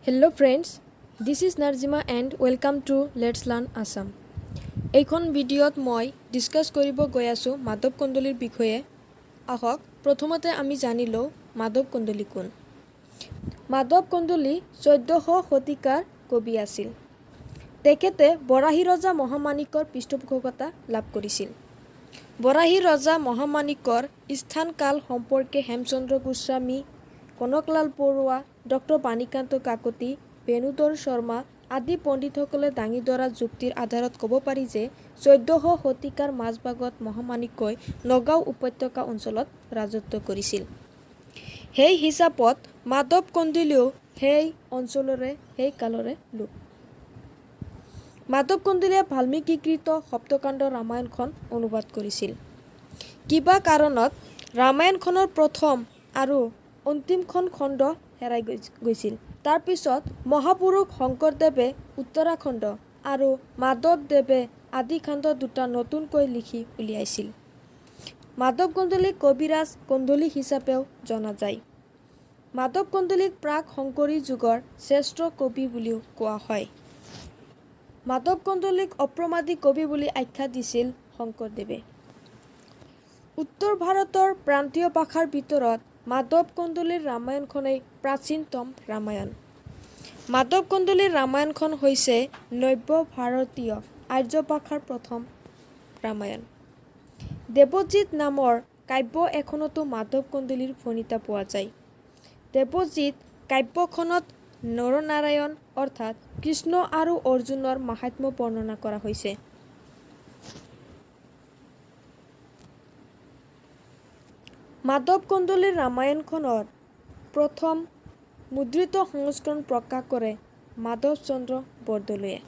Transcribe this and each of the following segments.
Hello friends, this is Narjima and welcome to Let's Learn Assam. এইখন ভিডিঅ'ত মই discuss কৰিব গৈ আছো মাধৱ কন্দলিৰ বিষয়ে। আহক প্ৰথমতে আমি জানি লওঁ মাধৱ কন্দলি কোন। মাধৱ কন্দলি 1400 শতিকাৰ কবি আছিল। তেখেতে বৰাহী ৰজা মহামাণিকৰ পৃষ্ঠপোষকতা লাভ কৰিছিল। বৰাহী ৰজা মহামাণিকৰ স্থান কাল সম্পৰ্কে হেমচন্দ্ৰ গোস্বামী, কনকলাল বৰুৱা, ডক্টৰ বাণীকান্ত কাকতি, বেণুধৰ শৰ্মা আদি পণ্ডিতসকলে দাঙি ধৰা যুক্তিৰ আধাৰত ক'ব পাৰি যে 1400 শতিকাৰ মাজভাগত মহামাণিকই নগাঁও উপত্যকা অঞ্চলত ৰাজত্ব কৰিছিল। সেই হিচাপত মাধৱ কন্দলিও সেই অঞ্চলৰে সেই কালৰে লোক। মাধৱ কন্দলিয়ে বাল্মীকিকৃত সপ্তকাণ্ড ৰামায়ণখন অনুবাদ কৰিছিল। কিবা কাৰণত ৰামায়ণখনৰ প্ৰথম আৰু অন্তিমখন খণ্ড হেৰাই গৈছিল। তাৰ পিছত মহাপুৰুষ শংকৰদেৱে উত্তৰাখণ্ড আৰু মাধৱদেৱে আদিকাণ্ড দুটা নতুনকৈ লিখি উলিয়াইছিল। মাধৱ কন্দলিক কবিৰাজ কন্দলি হিচাপেও জনা যায়। মাধৱ কন্দলিক প্ৰাক শংকৰী যুগৰ শ্ৰেষ্ঠ কবি বুলিও কোৱা হয়। মাধৱ কন্দলিক অপ্ৰমাদী কবি বুলি আখ্যা দিছিল শংকৰদেৱে। উত্তৰ ভাৰতৰ প্ৰান্তীয় ভাষাৰ ভিতৰত মাধৱ কন্দলিৰ ৰামায়ণখনেই প্ৰাচীনতম ৰামায়ণ। মাধৱ কন্দলিৰ ৰামায়ণখন হৈছে নব্য ভাৰতীয় আৰ্য ভাষাৰ প্ৰথম ৰামায়ণ। দেৱজিৎ নামৰ কাব্য এখনতো মাধৱ কন্দলিৰ ভণিতা পোৱা যায়। দেৱজিৎ কাব্যখনত নৰনাৰায়ণ অৰ্থাৎ কৃষ্ণ আৰু অৰ্জুনৰ মাহাত্ম্য বৰ্ণনা কৰা হৈছে। মাধৱ কন্দলিৰ ৰামায়ণখনৰ প্ৰথম মুদ্ৰিত সংস্কৰণ প্ৰকাশ কৰে মাধৱ চন্দ্ৰ বৰদলৈয়ে।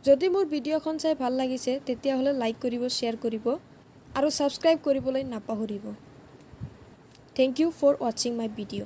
যদি মোৰ ভিডিঅ'খন চাই ভাল লাগিছে তেতিয়াহ'লে লাইক কৰিব, শ্বেয়াৰ কৰিব আৰু ছাবস্ক্ৰাইব কৰিবলৈ নাপাহৰিব। Thank you for watching my video.